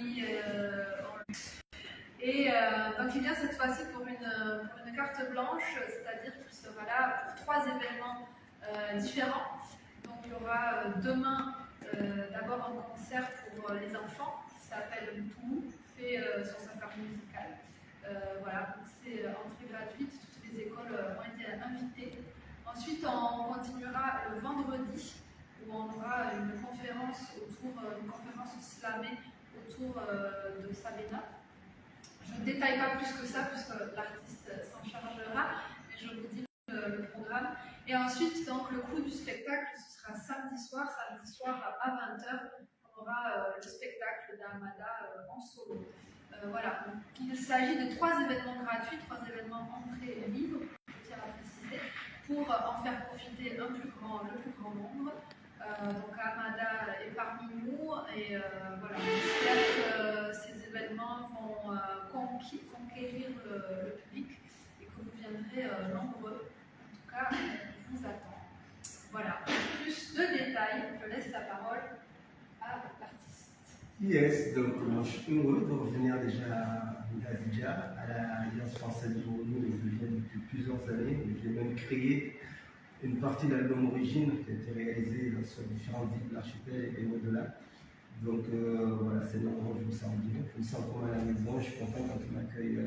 nuit. Donc il vient cette fois-ci pour une carte blanche, c'est-à-dire qu'il sera là pour 3 événements différents. Donc il y aura demain d'abord un concert pour les enfants qui s'appelle Mtou, fait sur sa carte musicale. Voilà, c'est entrée gratuite, toutes les écoles ont été invitées. Ensuite, on continuera le vendredi où on aura une conférence slamée autour de Sabena. Je ne détaille pas plus que ça puisque l'artiste s'en chargera, mais je vous dis le programme. Et ensuite, donc, le clou du spectacle, ce sera samedi soir à 20h, on aura le spectacle d'Amada en solo. Voilà, donc, il s'agit de 3 événements gratuits, 3 événements entrée libre, je tiens à préciser, pour en faire profiter le plus grand nombre. Donc Amada est parmi nous et voilà, j'espère que ces événements vont conquérir le public et que vous viendrez nombreux. En tout cas, on vous attend. Voilà, plus de détails, je laisse la parole à l'artiste. Yes, donc moi je suis heureux de revenir déjà à Abidjan, à l'Alliance française de Moroni, où je viens depuis plusieurs années. J'ai même créé une partie de l'album Origine qui a été réalisée sur différentes îles de l'archipel et au-delà. Donc voilà, c'est normal, je me sens bien, je me sens comme à la maison, je suis content quand on m'accueille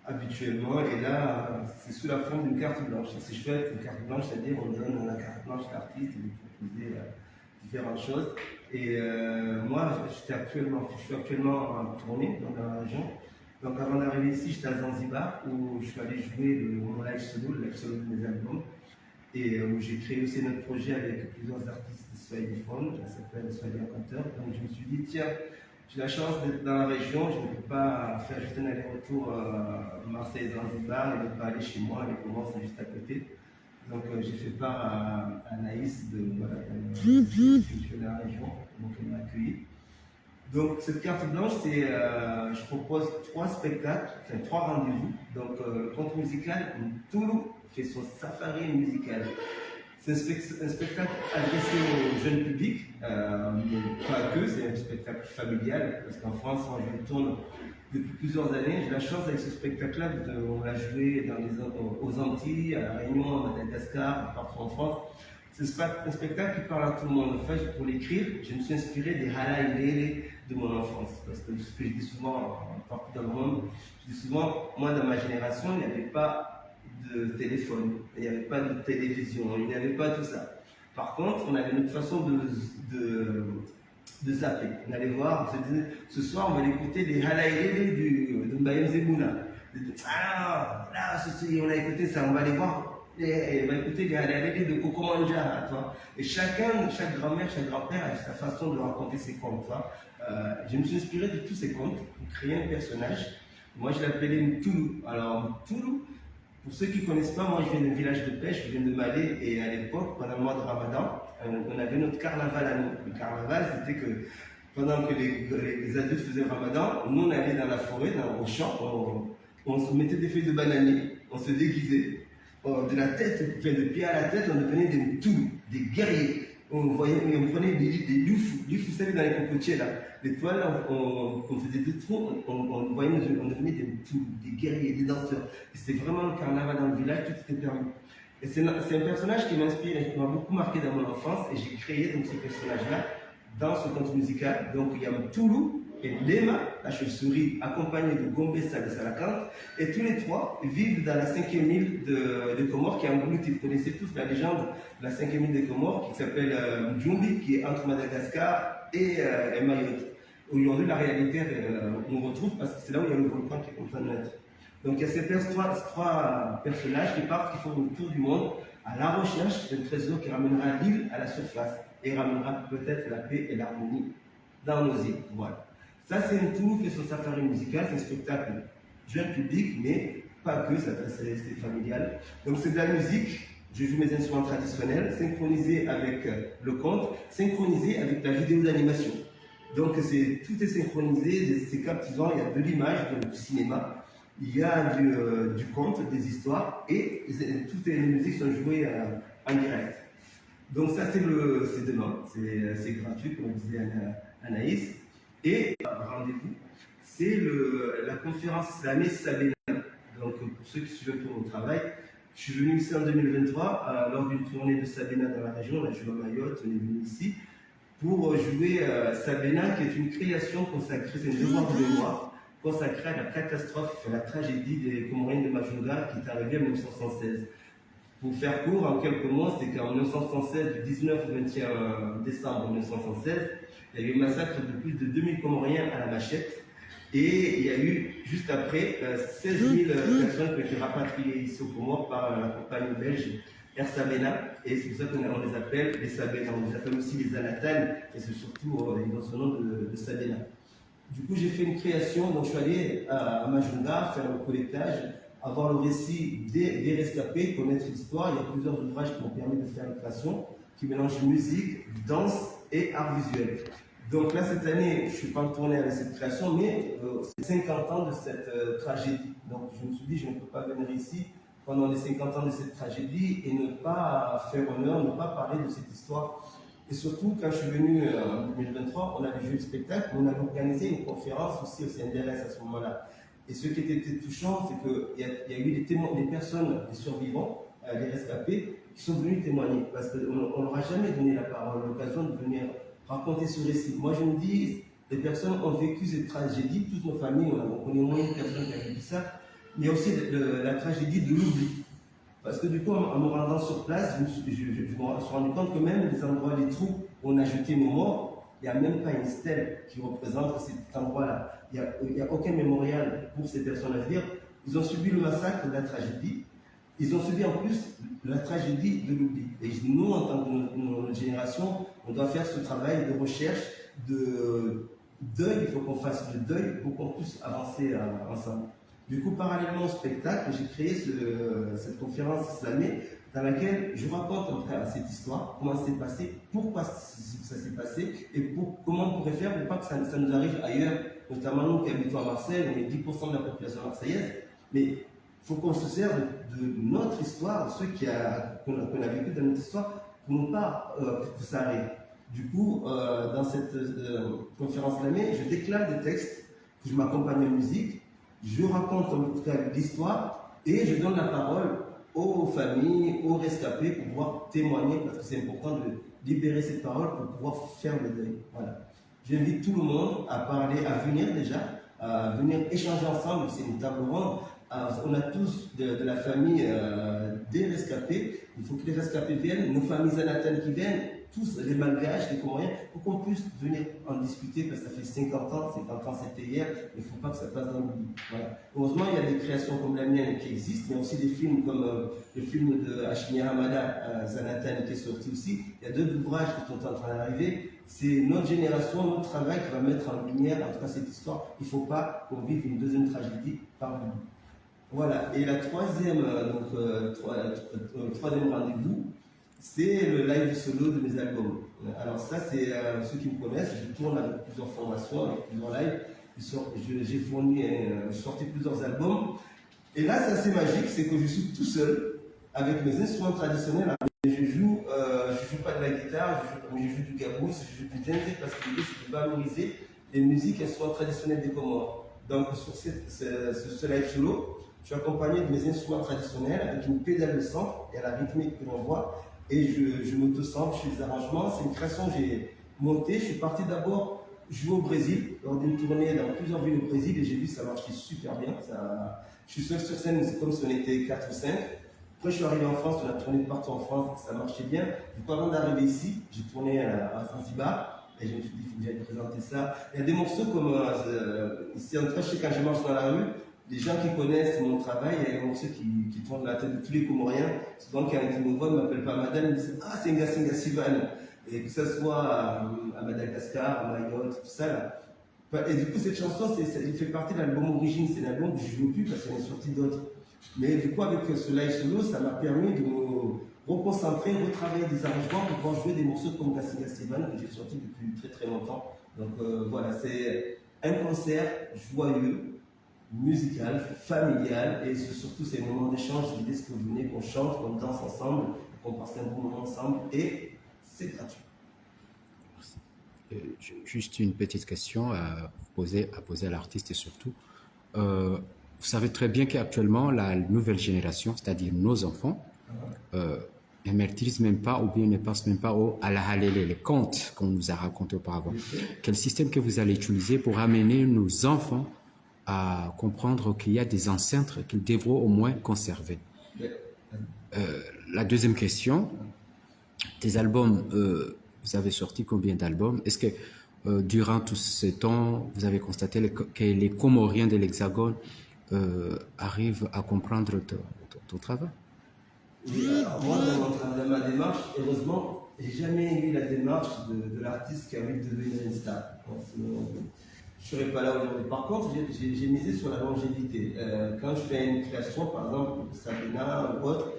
habituellement. Et là, c'est sous la forme d'une carte blanche. C'est chouette, une carte blanche, c'est-à-dire on donne la carte blanche à l'artiste et lui proposer différentes choses. Et moi, je suis actuellement en tournée dans la région. Donc avant d'arriver ici, j'étais à Zanzibar où je suis allé jouer mon live solo de mes albums. Et où j'ai créé aussi notre projet avec plusieurs artistes swahiliphones, ça s'appelle Swahili Encounter. Donc je me suis dit, tiens, j'ai la chance d'être dans la région, je ne peux pas faire juste un aller-retour Marseille-Zanzibar et ne pas aller chez moi, les Comores c'est juste à côté. Donc j'ai fait part à Anaïs de la région, donc elle m'a accueilli. Donc cette carte blanche, c'est je propose 3 spectacles, enfin 3 rendez-vous. Donc le conte musical, Mtoulou fait son safari musical. C'est un spectacle adressé au jeune public, mais pas que, c'est un spectacle familial, parce qu'en France, moi je le tourne depuis plusieurs années. J'ai la chance avec ce spectacle-là, on l'a joué aux Antilles, à La Réunion, à Madagascar, partout en France. C'est un spectacle qui parle à tout le monde. En fait, pour l'écrire, je me suis inspiré des Hala Ilele de mon enfance. Parce que ce que je dis souvent partout dans le monde, je dis souvent, moi dans ma génération, il n'y avait pas de téléphone, il n'y avait pas de télévision, il n'y avait pas tout ça. Par contre, on avait une façon de zapper. On allait voir, on se disait, ce soir, on va écouter les Hala Ilele de Mbayem Zebouna. Ah là, on a écouté ça, on va aller voir. Et on va écouter les Hala de Coco Manja, et chaque grand-mère, chaque grand-père a sa façon de raconter ses contes. Je me suis inspiré de tous ces contes pour créer un personnage. Moi, je l'appelais Mtoulou. Alors, Mtoulou, pour ceux qui ne connaissent pas, moi, je viens d'un village de pêche, je viens de Malé, et à l'époque, pendant le mois de Ramadan, on avait notre carnaval à nous. Le carnaval, c'était que pendant que les adultes faisaient le Ramadan, nous, on allait dans la forêt, au champ, on se mettait des feuilles de bananier, on se déguisait. De la tête, de pied à la tête, on devenait des Mtoulou, des guerriers. On prenait des youfou, vous savez, dans les cocotiers là, les toiles, on faisait des trous, on devenait des Mtoulou, des guerriers, des danseurs. Et c'était vraiment le carnaval dans le village, tout était permis. Et c'est un personnage qui m'inspire et qui m'a beaucoup marqué dans mon enfance, et j'ai créé donc ce personnage-là dans ce conte musical. Donc il y a Mtoulou et Lema, la chauve-souris, accompagnée de Gombessa de Salakante, et tous les 3 vivent dans la 5e île de Comores qui est engloutie. Vous connaissez tous la légende de la 5e île des Comores qui s'appelle Djumbi, qui est entre Madagascar et Mayotte. Aujourd'hui, la réalité nous retrouve parce que c'est là où il y a le volcan qui est en train de naître. Donc il y a ces 3 personnages qui partent, qui font le tour du monde à la recherche d'un trésor qui ramènera l'île à la surface et ramènera peut-être la paix et l'harmonie dans nos îles. Voilà. Ça, c'est Mtoulou fait son safari musical, c'est un spectacle jeune public, mais pas que, c'est familial. Donc c'est de la musique, je joue mes instruments traditionnels, synchronisé avec le conte, synchronisé avec la vidéo d'animation. Donc tout est synchronisé, c'est captivant, il y a de l'image, du cinéma, il y a du conte, des histoires, et toutes les musiques sont jouées en direct. Donc ça, c'est demain, c'est gratuit, comme disait Anaïs. Et rendez-vous, c'est la conférence islamée Sabena. Donc pour ceux qui suivent un peu mon travail, je suis venu ici en 2023 lors d'une tournée de Sabena dans la région. On a joué à Mayotte, on est venu ici pour jouer Sabena, qui est une création consacrée, c'est une devoir de mémoire, consacrée à la catastrophe, à la tragédie des Comoriens de Majunga qui est arrivée en 1976. Pour faire court, en quelques mots, c'est qu'en 1976, du 19 au 21 décembre 1976, il y a eu un massacre de plus de 2000 Comoriens à la machette. Et il y a eu, juste après, 16 000 personnes qui ont été rapatriées ici au Comores par la compagnie belge Air Sabena. Et c'est pour ça qu'on les appelle les Sabena. On les appelle aussi les Anatanes, et c'est surtout ils ont ce nom de Sabena. Du coup, j'ai fait une création, donc je suis allé à Majunga faire le collectage, avoir le récit des rescapés, connaître l'histoire. Il y a plusieurs ouvrages qui m'ont permis de faire une création qui mélange musique, danse et art visuel. Donc là, cette année, je ne suis pas en tournée avec cette création, mais c'est 50 ans de cette tragédie. Donc je me suis dit, je ne peux pas venir ici pendant les 50 ans de cette tragédie et ne pas faire honneur, ne pas parler de cette histoire. Et surtout, quand je suis venu en 2023, on avait joué le spectacle, mais on avait organisé une conférence aussi au CNDRS à ce moment-là. Et ce qui était touchant, c'est qu'il y a eu des témoins, des personnes, des survivants, des rescapés, qui sont venus témoigner. Parce qu'on ne leur a jamais donné la parole, l'occasion de venir raconter ce récit. Moi, je me dis, les personnes ont vécu cette tragédie, toutes nos familles, on connaît moins une personne qui a vécu ça, mais il y a aussi la tragédie de l'oubli. Parce que du coup, en me rendant sur place, je me suis rendu compte que même les endroits, les trous où on a jeté nos morts, il n'y a même pas une stèle qui représente cet endroit-là. Il n'y a aucun mémorial pour ces personnes à dire. Ils ont subi le massacre de la tragédie. Ils ont subi en plus la tragédie de l'oubli. Et nous, en tant que génération, on doit faire ce travail de recherche, de deuil. Il faut qu'on fasse le deuil pour qu'on puisse avancer ensemble. Du coup, parallèlement au spectacle, j'ai créé cette conférence islamée dans laquelle je raconte en tout cas cette histoire, comment ça s'est passé, pourquoi ça s'est passé et comment on pourrait faire pour pas que ça nous arrive ailleurs, notamment nous qui habitons à Marseille, on est 10% de la population marseillaise, mais il faut qu'on se serve de notre histoire, de ceux qu'on a vécu dans notre histoire, pour ne pas que ça arrive. Du coup, dans cette conférence islamée, je déclare des textes, que je m'accompagne en musique, je raconte en tout cas l'histoire et je donne la parole aux familles, aux rescapés pour pouvoir témoigner parce que c'est important de libérer cette parole pour pouvoir faire le deuil. Voilà. J'invite tout le monde à parler, à venir déjà, à venir échanger ensemble. C'est une table ronde. On a tous de la famille des rescapés. Il faut que les rescapés viennent, nos familles anatanes qui viennent, tous les malgaches, les comoriens, pour qu'on puisse venir en discuter, parce que ça fait 50 ans c'était hier, il ne faut pas que ça passe dans l'oubli. Voilà. Heureusement, il y a des créations comme la mienne qui existent, mais aussi des films comme le film de Hashmi Hamada, Zanatan, qui est sorti aussi. Il y a deux ouvrages qui sont en train d'arriver. C'est notre génération, notre travail qui va mettre en lumière, en tout cas cette histoire. Il ne faut pas qu'on vive une deuxième tragédie par l'oubli. Voilà, et la troisième rendez-vous, c'est le live solo de mes albums. Alors ça, c'est ceux qui me connaissent, je tourne avec plusieurs formations, avec plusieurs lives. J'ai sorti plusieurs albums. Et là, c'est assez magique, c'est que je suis tout seul avec mes instruments traditionnels. Je joue pas de la guitare, je joue du gabous, je joue du djembé parce que l'idée c'est de valoriser les musiques et instruments traditionnels des Comores. Donc sur ce live solo, je suis accompagné de mes instruments traditionnels avec une pédale de centre et à la rythmique que l'on voit. Et je m'auto-sample, je fais des arrangements. C'est une création que j'ai montée. Je suis parti d'abord jouer au Brésil, lors d'une tournée dans plusieurs villes au Brésil, et j'ai vu que ça marchait super bien. Je suis seul sur scène, c'est comme si on était 4 ou 5. Après, je suis arrivé en France, on a tourné partout en France, ça marchait bien. Du coup, avant d'arriver ici, j'ai tourné à Zanzibar, et je me suis dit, il faut que j'aille présenter ça. Il y a des morceaux comme, ici en fait, quand je marche dans la rue, les gens qui connaissent mon travail, il y a des morceaux qui tournent dans la tête de tous les Comoriens. Souvent, quand un qui me voit, ne m'appelle pas madame, ils me disent ah, c'est Nga Sivan. Et que ce soit à Madagascar, à Mayotte, tout ça. Là. Et du coup, cette chanson, il fait partie de l'album Origine. C'est l'album que je ne joue plus parce qu'il y en a sorti d'autres. Mais du coup, avec ce live solo, ça m'a permis de me reconcentrer, retravailler des arrangements pour pouvoir jouer des morceaux comme Nga Sivan que j'ai sorti depuis très très longtemps. Donc voilà, c'est un concert joyeux, musical, familial, et surtout c'est un moment d'échange. L'idée c'est que vous venez, qu'on chante, qu'on danse ensemble, qu'on passe un bon moment ensemble, et c'est gratuit. juste une petite question à poser à l'artiste et surtout, vous savez très bien qu'actuellement, la nouvelle génération, c'est-à-dire nos enfants, ne maîtrisent même pas ou bien ne passent même pas à la halélé, les contes qu'on nous a racontés auparavant. Quel système que vous allez utiliser pour amener nos enfants à comprendre qu'il y a des ancêtres qu'ils devront au moins conserver? La deuxième question, des albums, vous avez sorti combien d'albums? Est-ce que durant tout ce temps, vous avez constaté que les Comoriens de l'Hexagone arrivent à comprendre ton travail? Oui, alors moi, dans ma démarche, heureusement, j'ai jamais eu la démarche de l'artiste qui a envie de devenir une star. Bon, sinon, je ne serais pas là aujourd'hui. Par contre, j'ai misé sur la longévité. Quand je fais une création, par exemple, Sabina ou autre,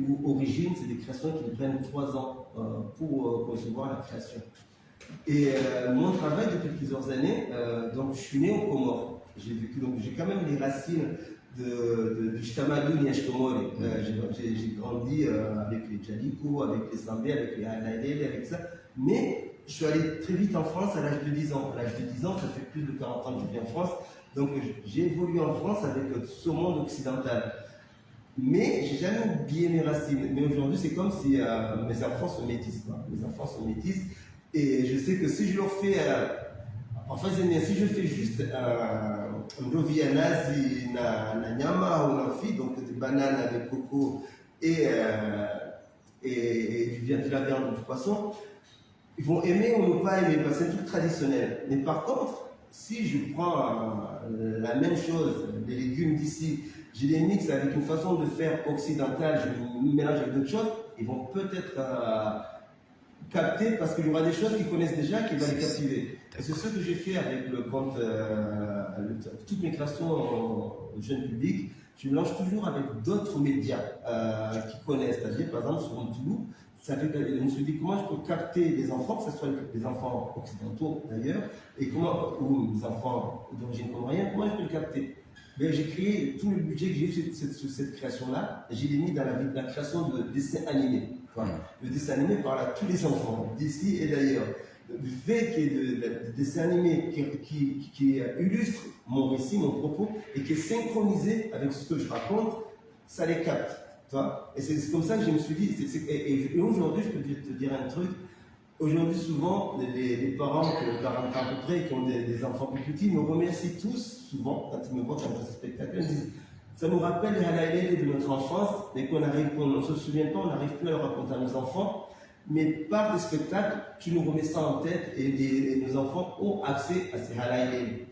ou Origine, c'est des créations qui me prennent 3 ans pour concevoir la création. Et mon travail depuis plusieurs années, donc je suis né au Comores. J'ai vécu, donc j'ai quand même les racines du Chitamadou Nièche Comore. J'ai grandi avec les Djaliko, avec les Sambé, avec les Haïlaïlé, avec ça. Mais je suis allé très vite en France à l'âge de 10 ans. À l'âge de 10 ans, ça fait plus de 40 ans que je vis en France. Donc j'ai évolué en France avec ce monde occidental. Mais j'ai jamais oublié mes racines. Mais aujourd'hui, c'est comme si mes enfants sont métis. Mes enfants sont métis. Et je sais que si je leur fais, si je fais juste un rovianazi, na nyama ou na fi, donc des bananes avec coco et de la viande ou du poisson, ils vont aimer ou ne pas aimer, parce que c'est un truc traditionnel. Mais par contre, si je prends la même chose, des légumes d'ici, je les mixe avec une façon de faire occidentale, je mélange avec d'autres choses, ils vont peut-être capter, parce qu'il y aura des choses qu'ils connaissent déjà qui vont les captiver. Et c'est ce que j'ai fait avec le compte, toutes mes créations au jeune public. Je mélange toujours avec d'autres médias qui connaissent. C'est-à-dire, par exemple, sur Toulouse, je me suis dit comment je peux capter des enfants, que ce soit des enfants occidentaux d'ailleurs, et ou des enfants d'origine comorienne, comment je peux le capter? J'ai créé tout le budget que j'ai eu sur cette création-là, et je l'ai mis dans la création de dessins animés. Le dessin animé parle à tous les enfants, d'ici et d'ailleurs. Le fait qu'il y ait des dessins animés qui illustrent mon récit, mon propos, et qui est synchronisé avec ce que je raconte, ça les capte. Et c'est comme ça que je me suis dit, et aujourd'hui, je peux te dire un truc. Aujourd'hui, souvent, les parents de 40 ans à peu près, qui ont des enfants plus petits, me remercient tous, souvent, quand ils me voient dans ce spectacle, ils disent, ça nous rappelle les halaïlés de notre enfance, mais qu'on ne se souvient pas, on n'arrive plus à le raconter à nos enfants. Mais par le spectacle, tu nous remets ça en tête et nos enfants ont accès à ces halaïlés.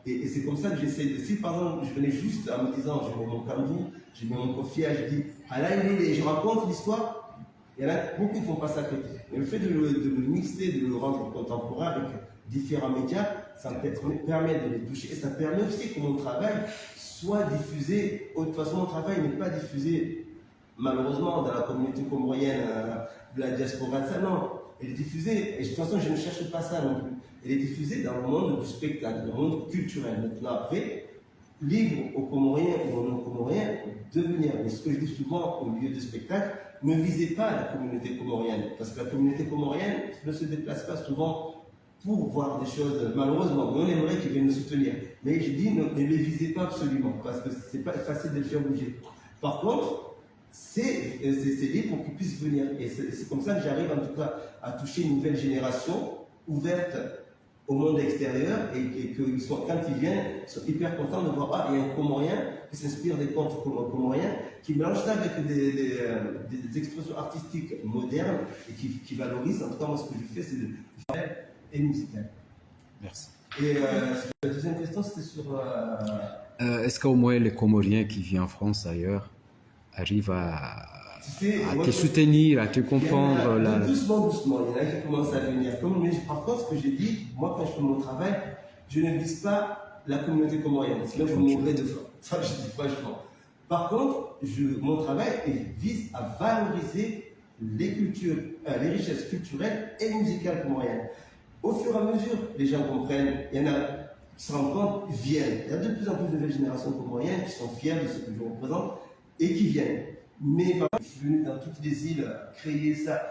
Et c'est comme ça que j'essaie de. Si par exemple, je venais juste en me disant, je mets mon kambou, je mets mon kofia, je dis halaïlé et je raconte l'histoire, il y en a beaucoup qui ne font pas ça à côté. Mais le fait de le mixer, de le rendre contemporain avec différents médias, ça me permet de les toucher. Et ça permet aussi que mon travail soit diffusé. De toute façon, mon travail n'est pas diffusé, malheureusement, dans la communauté comorienne de la diaspora. Ça, non. Elle est diffusée, et de toute façon, je ne cherche pas ça non plus. Elle est diffusée dans le monde du spectacle, dans le monde culturel. Maintenant, après, libre aux Comoriens ou aux non-Comoriens de venir. Mais ce que je dis souvent au lieu de spectacle, ne visez pas la communauté comorienne. Parce que la communauté comorienne ne se déplace pas souvent pour voir des choses, malheureusement. On aimerait qu'ils viennent nous soutenir. Mais je dis, ne les visez pas absolument, parce que ce n'est pas facile de les faire bouger. Par contre, c'est libre pour qu'ils puissent venir. Et c'est comme ça que j'arrive en tout cas à toucher une nouvelle génération ouverte au monde extérieur et que quand ils viennent, ils sont hyper contents de voir, il y a un Comorien qui s'inspire des contes comoriens, qui mélange ça avec des expressions artistiques modernes et qui valorise. En tout cas, moi, ce que je fais, c'est de faire et musical. Merci. Et la deuxième question, c'était sur... Est-ce qu'au moins les Comoriens qui vivent en France ailleurs arrivent à te soutenir, à te comprendre Doucement, doucement, il y en a qui commencent à venir. Par contre, ce que j'ai dit, moi, quand je fais mon travail, je ne vise pas la communauté comorienne. Sinon, je mourrais de faim. Ça, je dis franchement. Par contre, mon travail vise à valoriser les cultures, les richesses culturelles et musicales comoriennes. Au fur et à mesure, les gens comprennent. Il y en a qui se rendent compte, viennent. Il y a de plus en plus de nouvelles générations comoriennes qui sont fiers de ce que je représente et qui viennent. Mais par exemple, je suis venu dans toutes les îles créer ça.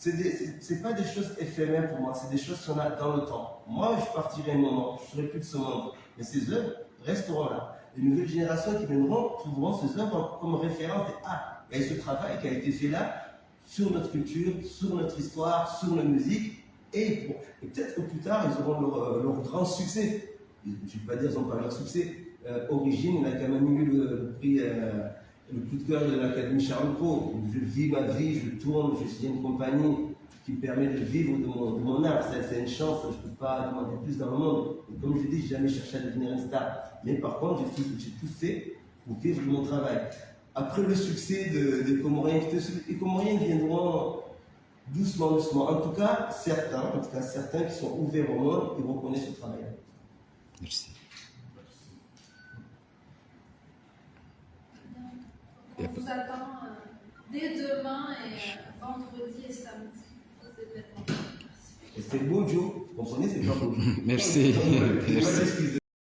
c'est pas des choses éphémères pour moi, c'est des choses qu'on a dans le temps. Moi, je partirai un moment, je serai plus de ce monde, mais ces œuvres resteront là. Les nouvelles générations qui viendront trouveront ces œuvres comme référence. Ah, il y a ce travail qui a été fait là sur notre culture, sur notre histoire, sur la musique, et peut-être que plus tard, ils auront leur grand succès. Je ne vais pas dire qu'ils n'ont pas leur succès. Origine, il a quand même eu le prix, le coup de cœur de l'Académie Charles Cros. Je vis ma vie, je tourne, je suis une compagnie qui me permet de vivre de mon art. C'est une chance, je ne peux pas demander plus dans le monde. Et comme je dis, je n'ai jamais cherché à devenir une star. Mais par contre, j'ai tout fait pour vivre de mon travail. Après le succès des Comoriens, les Comoriens viendront doucement, doucement. En tout cas, certains qui sont ouverts au monde et reconnaissent ce travail. Merci. On vous attend dès demain et vendredi et samedi aux événements. Et c'est beau, Joe. Vous comprenez, c'est pas beau. Merci. Merci.